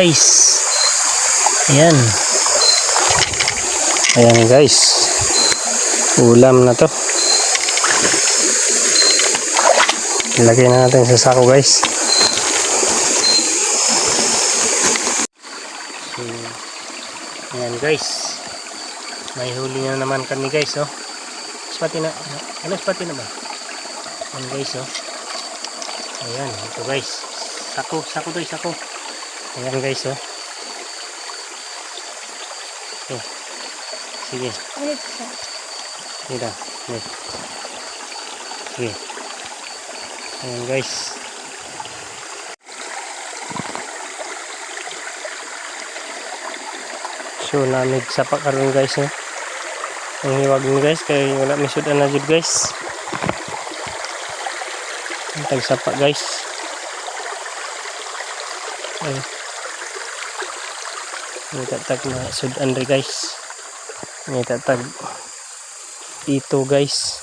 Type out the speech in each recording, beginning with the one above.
Guys, ayan. Ayan guys, ulam na to. Ilagay na natin sa sako guys. So, ayan guys, may huli na naman kami guys, oh. Spati na, ano spati na ba? Ayan guys, oh. Ayan, ito guys, sako to, sako. Ayan guys, oh. Okay. Sige. Sige. Sige. Ayan guys. So namig sapa karon guys, eh. Ang hiwag ni guys kay wala mi sudan na jud guys. Ang tagsapa guys. Ay. May tatag na sudan ri guys. May tatag ito guys.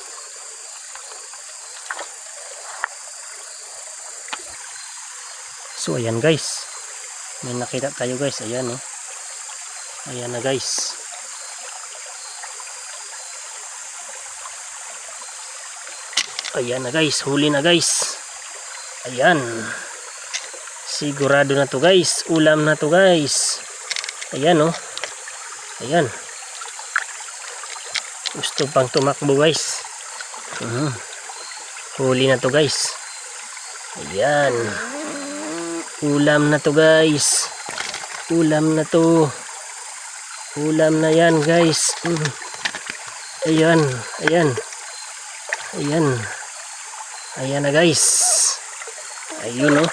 So ayan guys, may nakita tayo guys. Ayan, oh. Ayan na guys. Ayan na guys, huli na guys. Ayan, sigurado na to guys, ulam na to guys. Ayan, oh. Ayan, gusto pang tumakbo guys. Huli na to guys. Ayan, ulam na to guys. Ulam na to. Ulam na yan guys. Ayan. Ayan. Ayan. Ayan na guys. Ayun, oh.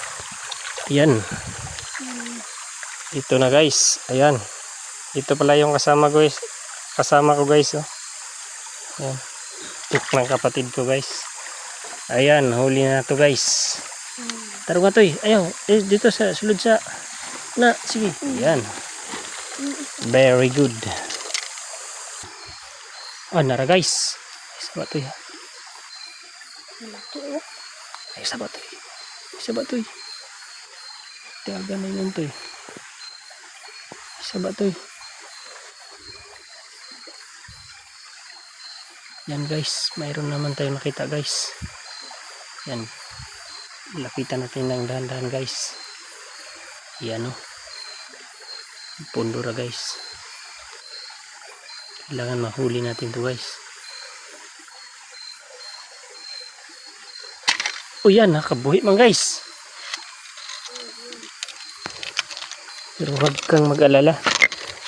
Ayan. Ito na guys. Ayan. Ito pala yung kasama ko guys. Kasama ko guys, oh. Ayan. Tuk ng kapatid ko guys. Ayan. Huli na to guys. Taro nga to, eh. Ayaw. Dito sa sulod sa na. Sige. Ayan. Very good. Oh, nara guys. Sabat to, ya. Ay, sabat to. Sabat to. Tiaga na yun to. Sabat to. Yan guys, mayroon naman tayo nakita guys. Yan. Lapitan natin ng dahan-dahan guys. Yan, oh. Pundura guys. Kailangan mahuli natin to guys. O yan, nakabuhi man guys. Pero huwag kang mag-alala,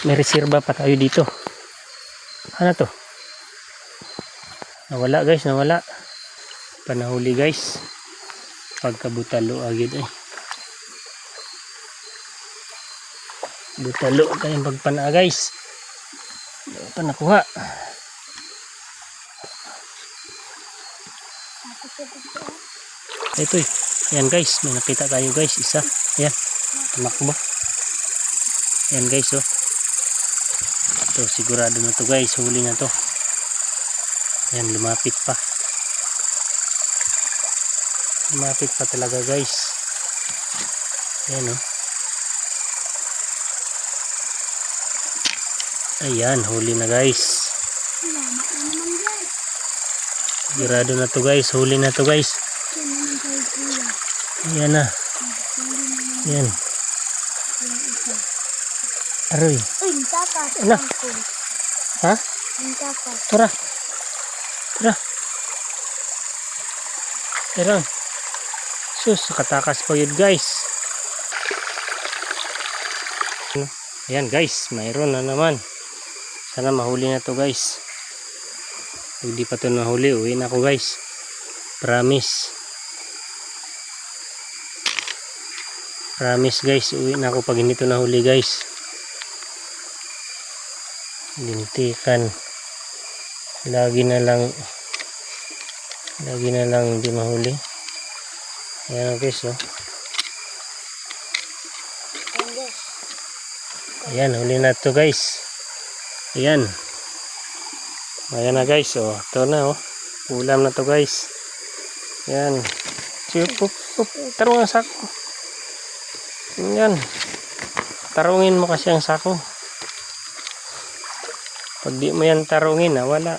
may reserba pa tayo dito. Ano to? Nawala guys, nawala. Panahuli guys. Pagkabutalo agad, eh. Butalo kayong pagpana guys. Hindi pa nakuha. Ito, eh. Ayan guys, may nakita tayo guys. Isa. Ayan. Tumakbo. Ayan guys, oh. Ito, sigurado na to guys. Huli na to. Ayan, lumapit pa. Lumapit pa talaga guys. Ayan, oh. Ayan, huli na guys. Sigurado na to guys. Huli na to guys. Ayan na. Ayan. Aroy. Ano? Ha? Tara. Tara. Tara. Sus, katakas pa yun guys. Ayan guys, mayroon na naman. Sana mahuli na to guys. Hindi pa to nahuli, uwi na ako guys. Promise. Promise guys, uwi na ako pag hindi to nahuli guys. Lintikan. Lagi na lang hindi mahuli. Ayan guys, oh. Ayan, huli na to guys. Ayan. Ayan na guys, oh. Ito na, oh. Ulam na to guys. Ayan. Sige, taro nga sako. Ayan. Tarungin mo kasi ang sako. Pag di mo yan tarungin, wala.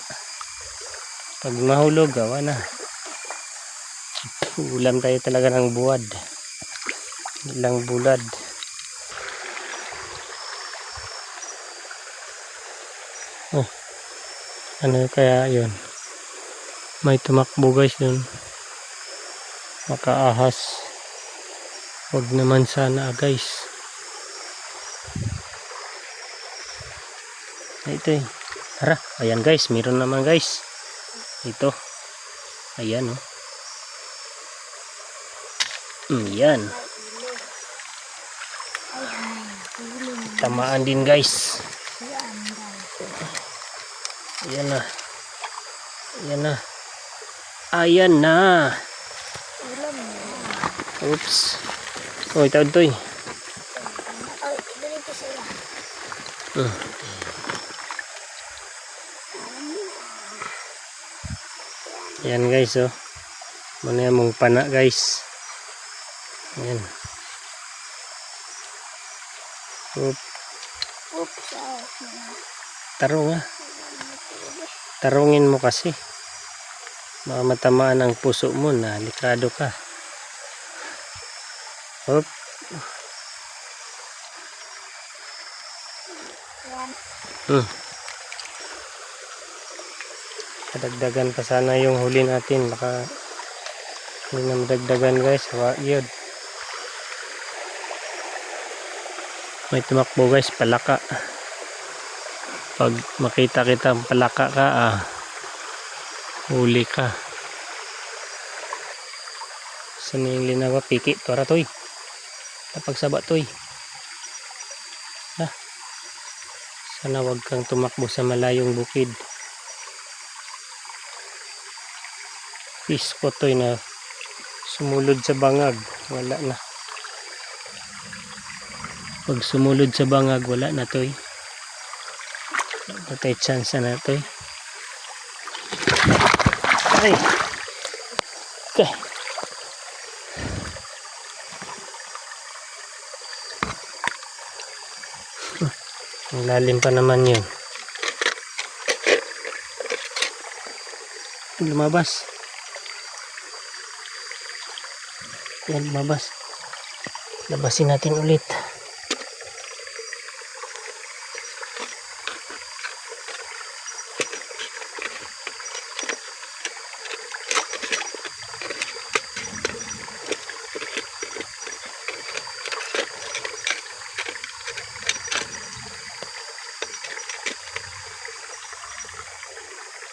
Pag mahulog, wala. Ulam tayo talaga ng buwad. Ilang bulad. Oh, ano kaya yun? May tumakbo guys yun. Makaahas. Huwag naman sana guys. Ito eh. Tara, ayan guys, meron naman guys. Ito. Ayan oh. Ayan. Tamaan din guys. Ayan na. Ayan na. Ayan na. Oops. Oh, ito ito eh. Ayan guys oh. Muna mong pana guys. Ayan. Tarong ah. Tarungin mo kasi. Baka matamaan ang puso mo na likado ka. Hop. Kadagdagan pa sana yung huli natin. Baka hindi na madagdagan guys. Yun. May tumakbo guys. Palaka. Pag makita kita palaka ka, huli ka. Saan yung linawa? Piki. Tora toy. Napagsaba toy. Sana wag kang tumakbo sa malayong bukid. Fish ko toy na sumulod sa bangag. Wala na. Pag sumulod sa bangag, wala na toy. Patay chance na toy. Ay. Okay. Ang lalim pa naman yun. Lumabas. Yan, lumabas. Labasin natin ulit.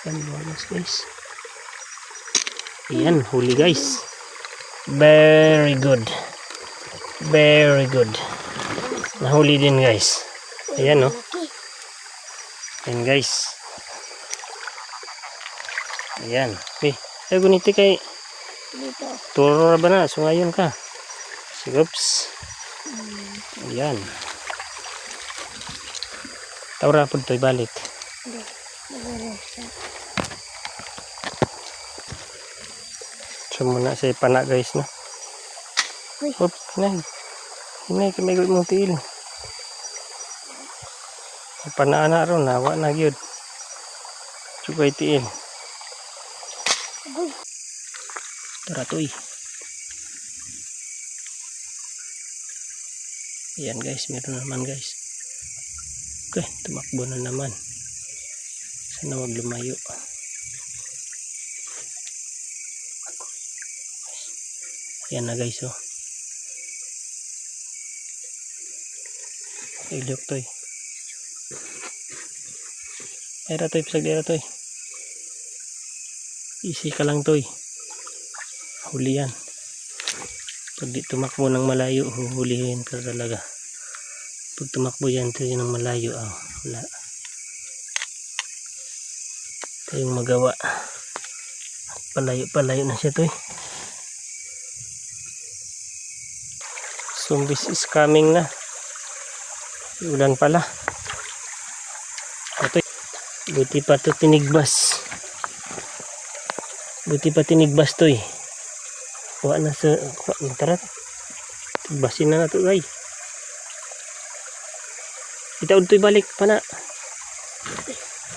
Yan, lumabas guys. Yan, huli guys. Very good. Very good. Nahuli din guys. Ayan oh. Ayan guys. Ayan. Okay. Ay guniti kay turo na ba na? So ngayon ka. Oops. Ayan. Taura po ito'y balik. So muna sa ipana guys na. Hop, hinay. Hinay kami gawin mong tiil. Panaan na ron, nawa na gyud. Sugay tiil. Tara toy. Ayan guys, meron naman guys. Okay, tumakbo na naman. Sana wag lumayo. Ayan na guys oh. Ilyok toy. Ay ratoy, pisag ratoy. Easy ka lang toy. Huli yan. Pag di tumakbo ng malayo, huhulihin ka talaga. Pag tumakbo yan toy ng malayo, wala. Ito yung magawa. Palayo na siya toy. Zombies is coming na. Ulan pala. Ito. Buti pa ito tinigbas. Buti pa tinigbas to eh. Kuha na sa... Tara. Tigbasin na ito guys. Itaod to'y balik pana.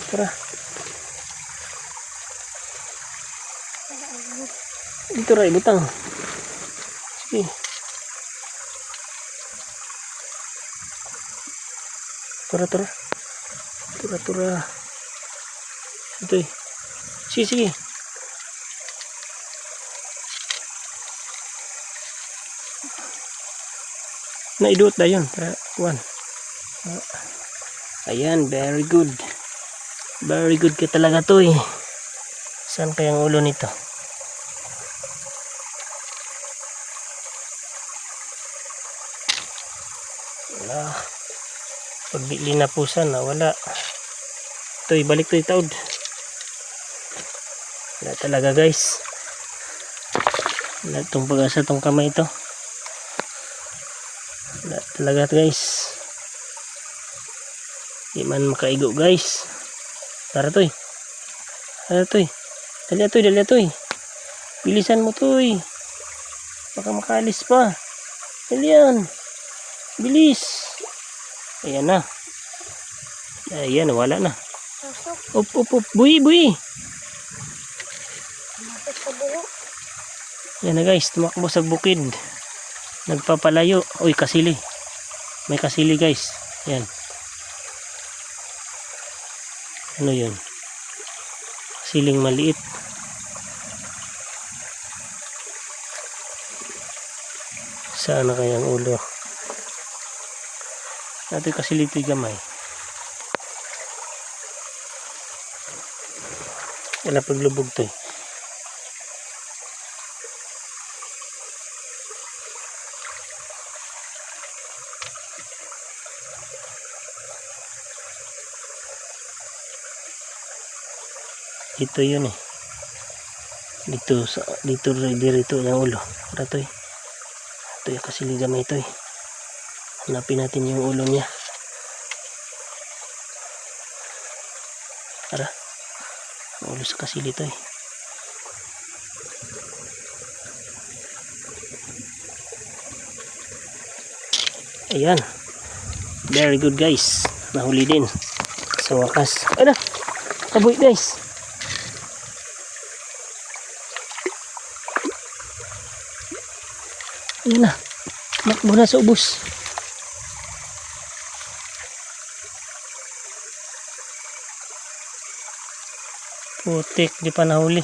Tara. Dito ra ibutang. Sige. Tura. Tura. Ito eh. Sige. Naidot na yun. Tara, kuwan. Ayan, very good. Very good ka talaga to eh. Saan kayang ulo nito? Wala. Pag di linapusan na wala. Ito'y balik to itaod. Wala talaga guys. Wala itong pag-asa itong kamay ito. Wala talaga guys. Di man makaigo guys. Tara to'y. Dali atoy. Bilisan mo to'y. Baka makaalis pa. Dali yan. Bilis. Ayan na. Ayan, wala na. Up. Buhi. Ayan na guys, tumakbo sa bukid. Nagpapalayo. Uy, kasili. May kasili guys. Ayan. Ano yun? Kasiling maliit. Saan na kayang ulo? Natin kasili ito'y gamay. Wala paglubog to eh. Dito yun eh. Dito yung ulo. Para to eh. Ito yung kasili gamay to eh. Hanapin natin yung ulo niya. Tara. Ulo sa kasili to eh. Ayan. Very good guys. Nahuli din. Sa wakas. Ay na. Kaboy guys. Ayan na. Makbo na sa ubos. Putik, di pa nahuli.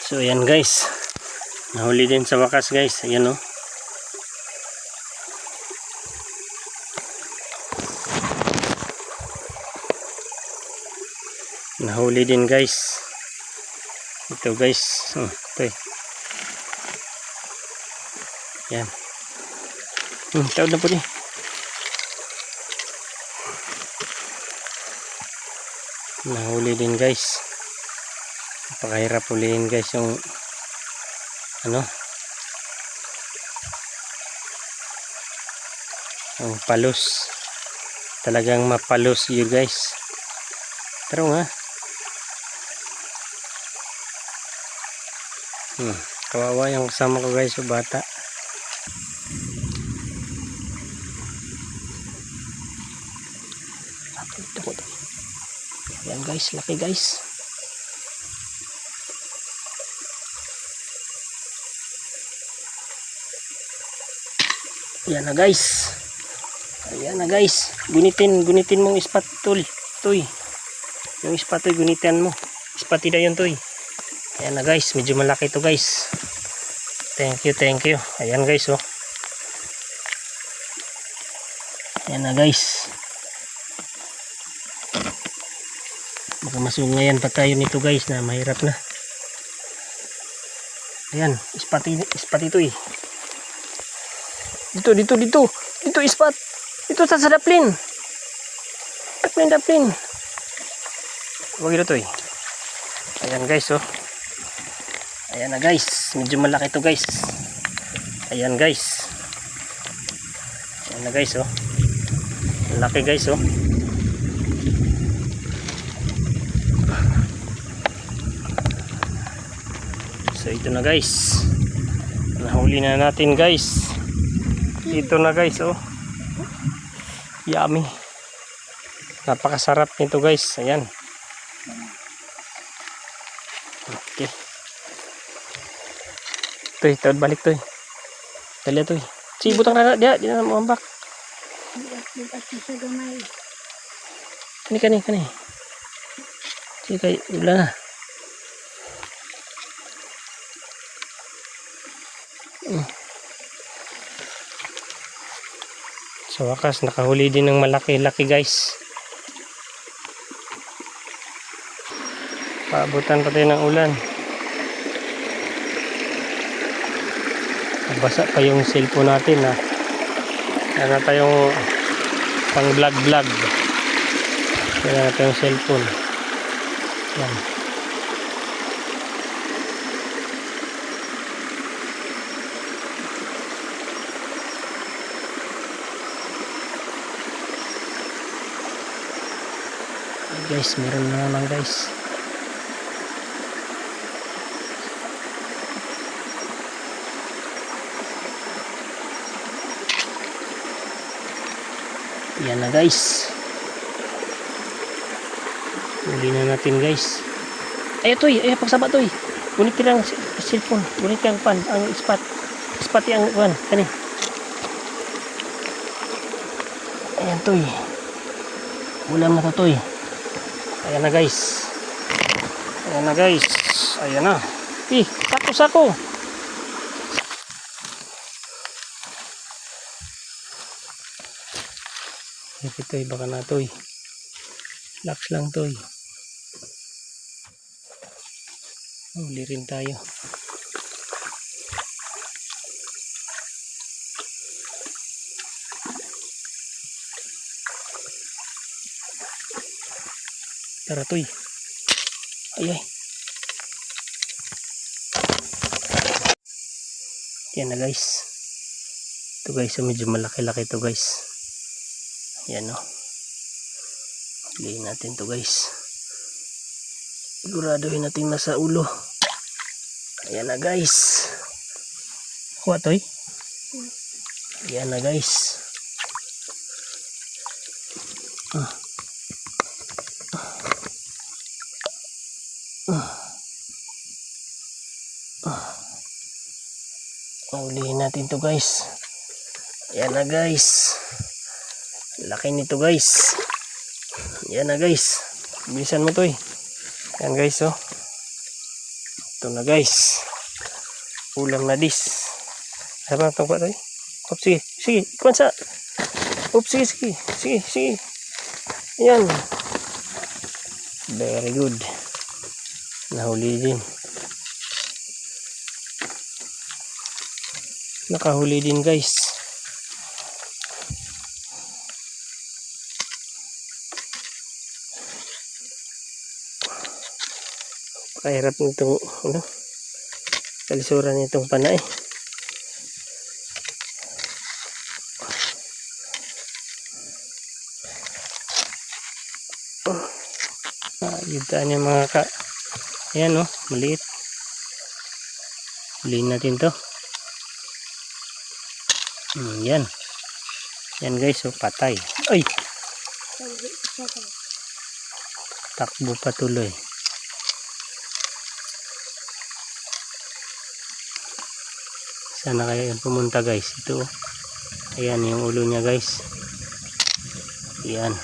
So ayan guys. Nahuli din sa wakas guys. Ayan o. Nahuli din guys. Ito guys. Ito eh. Yan. Taod na po ni. Nahuli din guys. Napakahirap huliin guys yung ano, ang palos. Talagang mapalos yun guys. Pero nga kawawa yung kasama ko guys, yung bata. Yan guys, laki guys. Yan na guys. Ayan na guys. Gunitin mong ispat toy. Yung ispat toy gunitan mo. Ispati na yun toy. Ayan na guys, medyo malaki to guys. Thank you. Ayan guys oh. Ayan na guys. Baka masungayan pa tayo nito guys na mahirap na. Ayan, ispat ito eh. Dito ispat. Dito sa daplin. Daplin. Huwag ito eh. Ayan guys oh. Ayan na guys, medyo malaki to guys. Ayan guys. Ayan na guys oh. Malaki guys oh. So ito na guys. Nahuli na natin guys. Ito na guys, oh. Yummy. Napakasarap nito guys. Ayan. Okay. Toy, taon balik toy. Dali toy. Si butang na dia, di na mo ambak. Kani. Si kay ulan na. Sa wakas, nakahuli din ng malaki-laki guys. Paabutan pa tayo ng ulan. Basa pa yung cellphone natin ha. Kaya na tayong pang vlog. Kaya na tayong cellphone. Yan. Guys, meron na naman guys. Yan na guys. Huli na natin guys. Ay ito ay pagsaba to. Gunit lang cellphone, gunit lang pan ang spot yang kuan kani. Ayan to. Ulam na to. Ayan na guys. Ayan na. Sako. Ito baka na to. Lax lang to. Huli rin tayo. Tara toy. Ay. Yan na guys. Ito guys, medyo malaki-laki to guys. Yan o. Hilihin natin to guys. Siguraduhin natin nasa ulo. Ayan na guys. Kuha toy. Ayan na guys. Ulihin natin to guys. Ayan na guys. Laki nito guys. Ayan na guys. Bilisan mo to Ayan guys oh. Ito na guys. Ulam na dis. Ano ba itong pa to Sige. Kuwan sa. Sige. Ayan. Very good. Nahuli din. Nakahuli din guys. Kahirap nitong kalisuran nitong panay. Yutaan yung mga ayan maliit. Huliin natin to. Yan guys patay. Ay, takbo patuloy. Sana kaya yung pumunta guys. Ito ayan yung ulo niya guys. Ayan,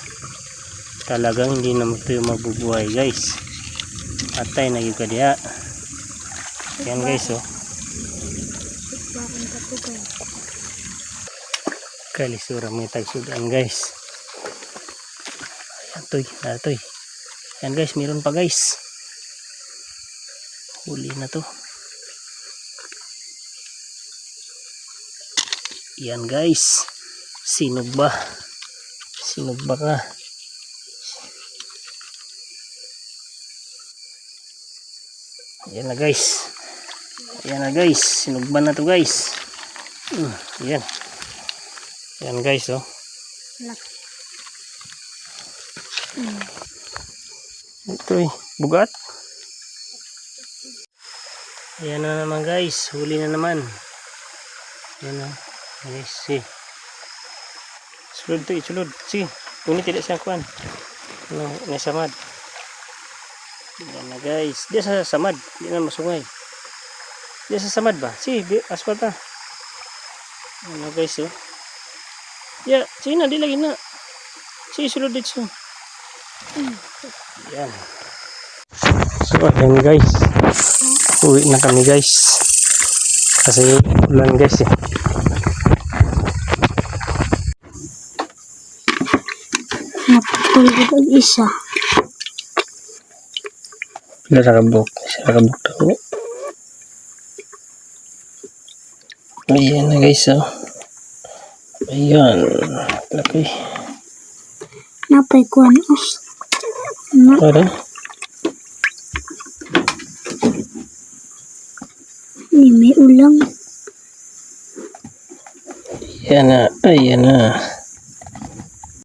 talagang hindi na ito mabubuhay guys. Patay na yung kadiya. Ayan guys kalisura may tagsudan guys. Atoy. Ayan guys, meron pa guys. Huli na to. Ayan guys. Sinog ba ka? Ayan na guys. Sinugban na to guys. Ayan. Ayan guys Ito bugat. Ayan na naman guys. Huli na naman. Ayan Guys, si. Sulod to, isulod. Si. Kung tidak siyang kuan. Ano, nasamad. Yan na guys. Di sa samad. Di na masungay. Di sa samad ba? Si, aswal ta. Ano guys, oh. Ya, sige na, di lagi na. Si, sulod dito. Yan. So, ayan guys. Uwi na kami guys. Kasi ulan guys eh. Napatulog ang isa. Nakabuk daw. Ayan na guys, oh. Ayan. Laki. Napay kuan us. Na, Ano? ni may ulang. Ayan na. Ayan na.